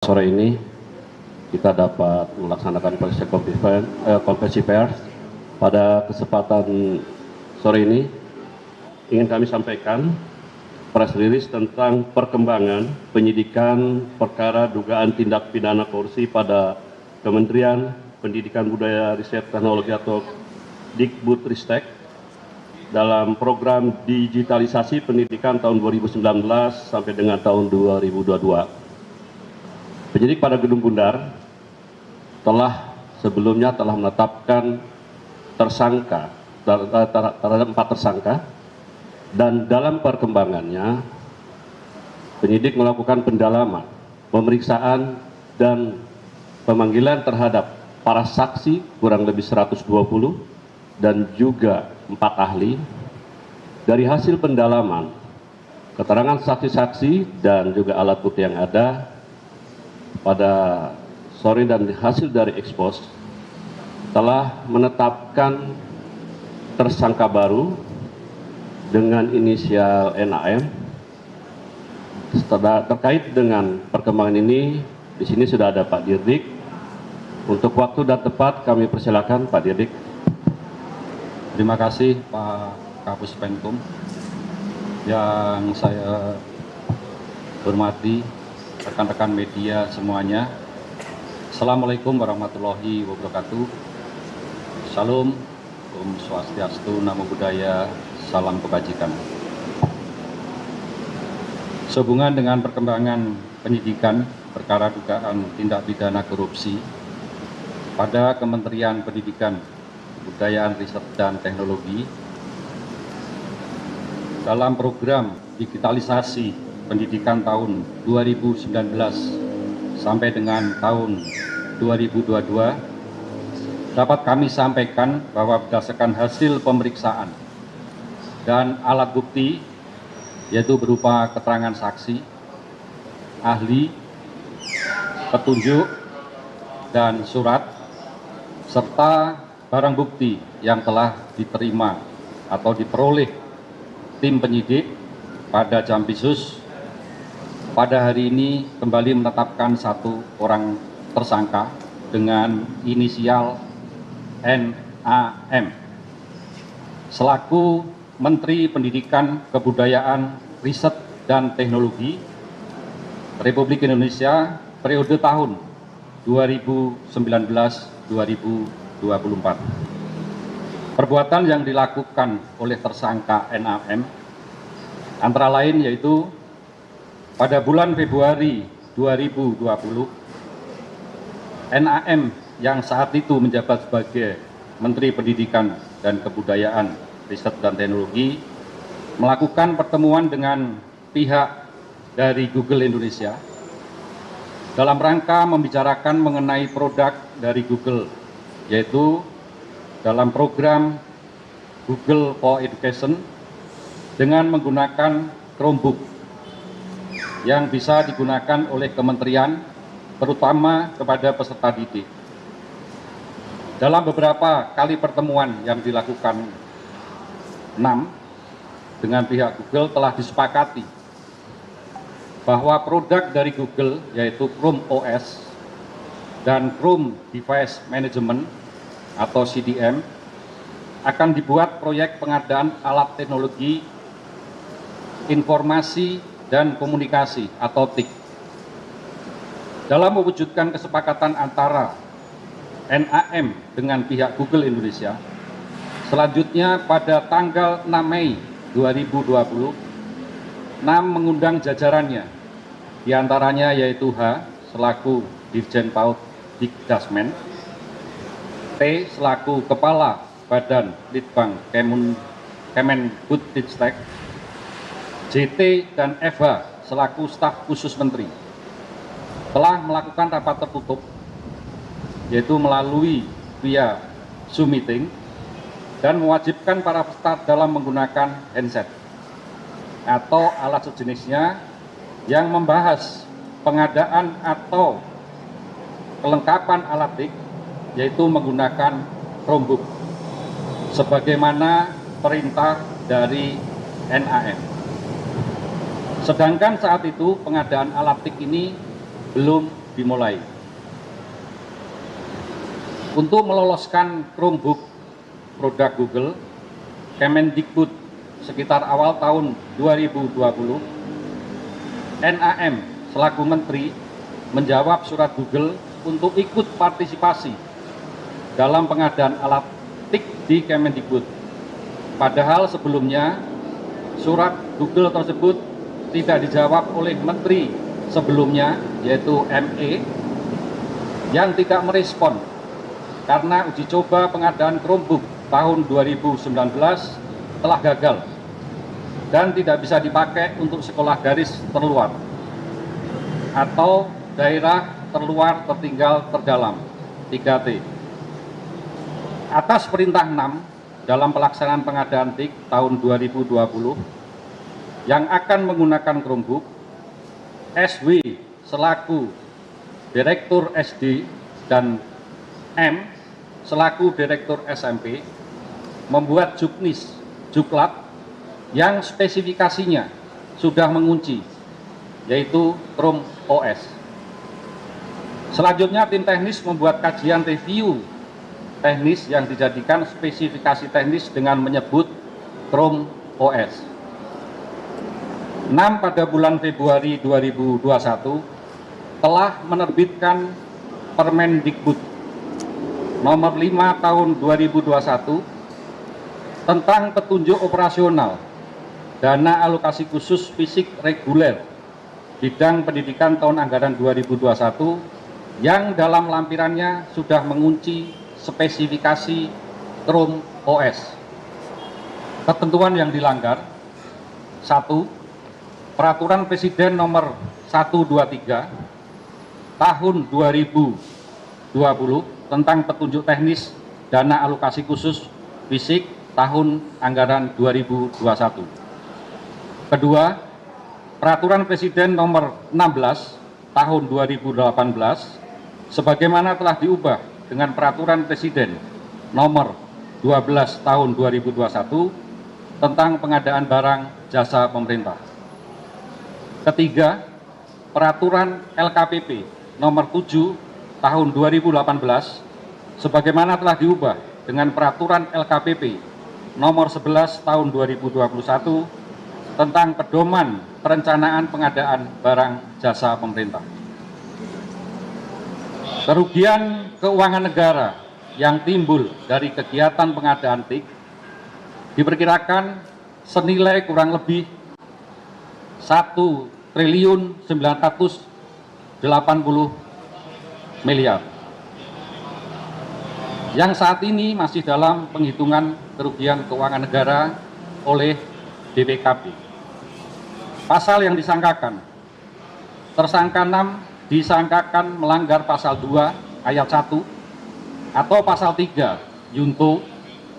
Sore ini kita dapat melaksanakan konferensi pers. Pada kesempatan sore ini ingin kami sampaikan press release tentang perkembangan penyidikan perkara dugaan tindak pidana korupsi pada Kementerian Pendidikan Budaya Riset Teknologi atau Dikbudristek dalam program digitalisasi pendidikan tahun 2019 sampai dengan tahun 2022. Penyidik pada Gedung Bundar sebelumnya telah menetapkan tersangka terhadap 4 tersangka, dan dalam perkembangannya penyidik melakukan pendalaman, pemeriksaan dan pemanggilan terhadap para saksi kurang lebih 120 dan juga 4 ahli. Dari hasil pendalaman, keterangan saksi-saksi dan juga alat bukti yang ada pada sore dan hasil dari ekspos telah menetapkan tersangka baru dengan inisial NAM. Terkait dengan perkembangan ini, di sini sudah ada Pak Dirdik. Untuk waktu dan tepat kami persilakan Pak Dirdik. Terima kasih Pak Kapus Penkum. Yang saya hormati rekan-rekan media semuanya, Assalamualaikum warahmatullahi wabarakatuh. Salam, Om Swastiastu, Namo Buddhaya, salam kebajikan. Sehubungan dengan perkembangan penyidikan perkara dugaan tindak pidana korupsi pada Kementerian Pendidikan, Kebudayaan, Riset, dan Teknologi dalam program digitalisasi pendidikan tahun 2019 sampai dengan tahun 2022, dapat kami sampaikan bahwa berdasarkan hasil pemeriksaan dan alat bukti, yaitu berupa keterangan saksi, ahli, petunjuk, dan surat, serta barang bukti yang telah diterima atau diperoleh tim penyidik pada Jampisus, pada hari ini kembali menetapkan 1 orang tersangka dengan inisial NAM selaku Menteri Pendidikan, Kebudayaan, Riset, dan Teknologi Republik Indonesia periode tahun 2019-2024. Perbuatan yang dilakukan oleh tersangka NAM antara lain yaitu pada bulan Februari 2020, NAM yang saat itu menjabat sebagai Menteri Pendidikan dan Kebudayaan, Riset, dan Teknologi melakukan pertemuan dengan pihak dari Google Indonesia dalam rangka membicarakan mengenai produk dari Google, yaitu dalam program Google for Education dengan menggunakan Chromebook yang bisa digunakan oleh kementerian, terutama kepada peserta didik. Dalam beberapa kali pertemuan yang dilakukan NAM dengan pihak Google telah disepakati bahwa produk dari Google, yaitu Chrome OS dan Chrome Device Management atau CDM, akan dibuat proyek pengadaan alat teknologi informasi dan komunikasi atau TIK. Dalam mewujudkan kesepakatan antara NAM dengan pihak Google Indonesia, selanjutnya pada tanggal 6 Mei 2020, NAM mengundang jajarannya, diantaranya yaitu H selaku Dirjen PAUD Dikdasmen, T selaku Kepala Badan Litbang Kemendikbudristek, JT dan FH selaku staf khusus menteri telah melakukan rapat tertutup, yaitu melalui via Zoom meeting, dan mewajibkan para peserta dalam menggunakan handset atau alat sejenisnya yang membahas pengadaan atau kelengkapan alat TIK, yaitu menggunakan Chromebook sebagaimana perintah dari NAM. Sedangkan saat itu pengadaan alat TIK ini belum dimulai. Untuk meloloskan Chromebook produk Google, Kemendikbud sekitar awal tahun 2020, NAM selaku Menteri menjawab surat Google untuk ikut partisipasi dalam pengadaan alat TIK di Kemendikbud. Padahal sebelumnya surat Google tersebut tidak dijawab oleh Menteri sebelumnya, yaitu ME, yang tidak merespon karena uji coba pengadaan Chromebook tahun 2019 telah gagal dan tidak bisa dipakai untuk sekolah garis terluar atau daerah terluar tertinggal terdalam 3T. Atas perintah 6 dalam pelaksanaan pengadaan TIK tahun 2020 yang akan menggunakan Chromebook, SW selaku Direktur SD dan M selaku Direktur SMP membuat juklat yang spesifikasinya sudah mengunci, yaitu Chrome OS. Selanjutnya tim teknis membuat kajian review teknis yang dijadikan spesifikasi teknis dengan menyebut Chrome OS. 6 pada bulan Februari 2021 telah menerbitkan Permendikbud nomor 5 tahun 2021 tentang petunjuk operasional dana alokasi khusus fisik reguler bidang pendidikan tahun anggaran 2021 yang dalam lampirannya sudah mengunci spesifikasi Chrome OS. Ketentuan yang dilanggar: 1. Peraturan Presiden nomor 123 tahun 2020 tentang petunjuk teknis dana alokasi khusus fisik tahun anggaran 2021. Kedua, Peraturan Presiden nomor 16 tahun 2018 sebagaimana telah diubah dengan Peraturan Presiden nomor 12 tahun 2021 tentang pengadaan barang jasa pemerintah. Ketiga, Peraturan LKPP nomor 7 tahun 2018 sebagaimana telah diubah dengan Peraturan LKPP nomor 11 tahun 2021 tentang pedoman perencanaan pengadaan barang jasa pemerintah. Kerugian keuangan negara yang timbul dari kegiatan pengadaan TIK diperkirakan senilai kurang lebih 1.980 miliar yang saat ini masih dalam penghitungan kerugian keuangan negara oleh BPKB. Pasal yang disangkakan: tersangka 6 disangkakan melanggar pasal 2 ayat 1 atau pasal 3 Yunto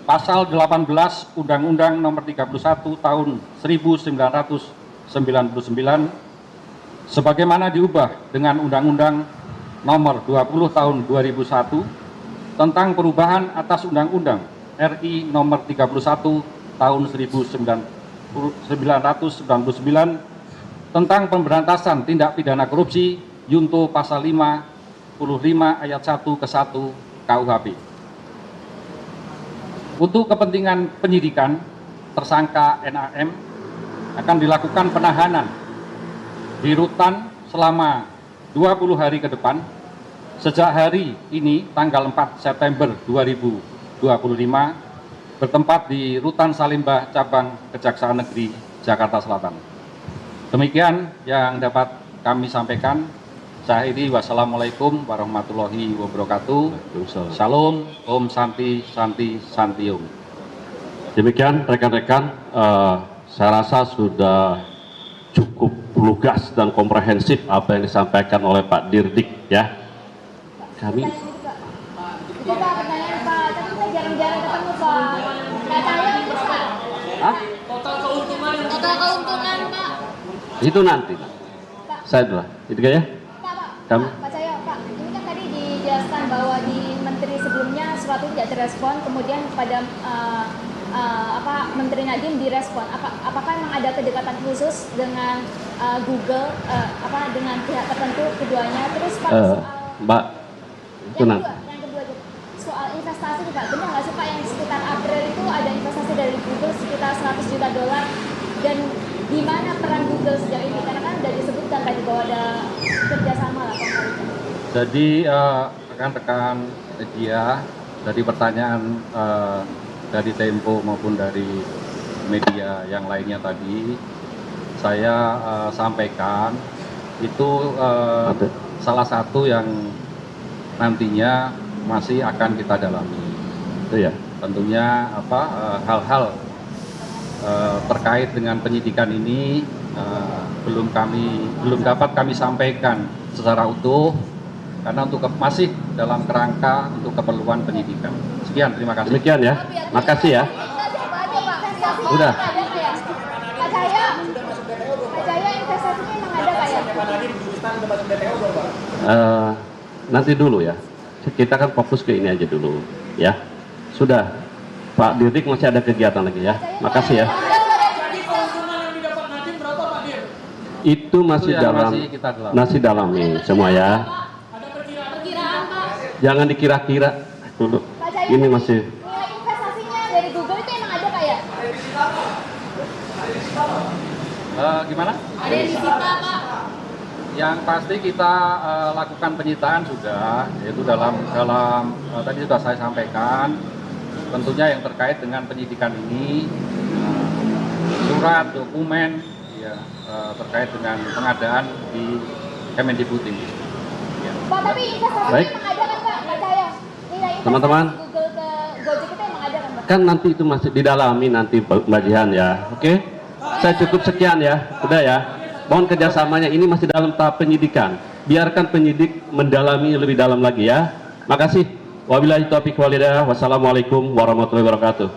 pasal 18 Undang-Undang nomor 31 tahun 1999 sebagaimana diubah dengan Undang-Undang nomor 20 tahun 2001 tentang perubahan atas Undang-Undang RI nomor 31 tahun 1999 tentang pemberantasan tindak pidana korupsi Yunto pasal 55 ayat 1 ke 1 KUHP. Untuk kepentingan penyidikan, tersangka NAM akan dilakukan penahanan di rutan selama 20 hari ke depan sejak hari ini tanggal 4 September 2025 bertempat di Rutan Salimba Cabang Kejaksaan Negeri Jakarta Selatan. Demikian yang dapat kami sampaikan. Saya ini wassalamualaikum warahmatullahi wabarakatuh. Salam, Om Santi Santi Santium. Demikian rekan-rekan, saya rasa sudah cukup lugas dan komprehensif apa yang disampaikan oleh Pak Dirdik ya. Kami Itu Pak pertanyaan Pak, tapi saya jarang-jarang ketemu Pak. Nggak saya Pak. Hah? Total keuntungan Pak. Itu nanti. Saya dulu. Itu ya. Pak, Kami. Pak Cahyo, Pak. Ini kan tadi dijelaskan bahwa di menteri sebelumnya suatu tidak direspon, kemudian pada Menteri Nadiem direspon. Apakah memang ada kedekatan khusus dengan Google dengan pihak tertentu keduanya. Terus Pak soal Mbak, itu yang kedua soal investasi nih Pak, benar nggak sih Pak yang sekitar April itu ada investasi dari Google sekitar $100 juta, dan di mana peran Google sejauh ini, karena kan sudah disebutkan tadi bahwa ada kerjasama lah Pak. Jadi rekan-rekan media, dari pertanyaan dari Tempo maupun dari media yang lainnya tadi, saya sampaikan itu salah satu yang nantinya masih akan kita dalami. ya. Tentunya hal-hal terkait dengan penyidikan ini belum dapat kami sampaikan secara utuh karena masih dalam kerangka untuk keperluan penyidikan. Sekian, terima kasih. Demikian ya. Makasih ya. Udah. Pak Cahaya investasinya emang ada Pak ya? Nanti dulu ya. Kita kan fokus ke ini aja dulu ya. Sudah. Pak Dirdik masih ada kegiatan lagi ya. Makasih ya. Itu masih dalam masih dalami semua ya. Jangan dikira-kira dulu. Ini masih nilai investasinya dari Google itu emang ada Pak ya? Gimana? Ada yang disita Pak? Yang pasti kita lakukan penyitaan sudah, yaitu dalam tadi sudah saya sampaikan, tentunya yang terkait dengan penyidikan ini, surat, dokumen, ya, terkait dengan pengadaan di Kemendikbud ini. Ya. Pak, tapi investasinya Baik. emang ada kan Pak? Pak Cahaya, nilai investasi Teman-teman. Google ke Gojek itu emang ada kan Pak? kan nanti itu masih didalami nanti Mbak Jihan ya. Oke. Saya cukup sekian ya. Udah ya. Mohon kerjasamanya, ini masih dalam tahap penyidikan. Biarkan penyidik mendalami lebih dalam lagi ya. Makasih. Wabillahi taufiq walhidayah. Wassalamualaikum warahmatullahi wabarakatuh.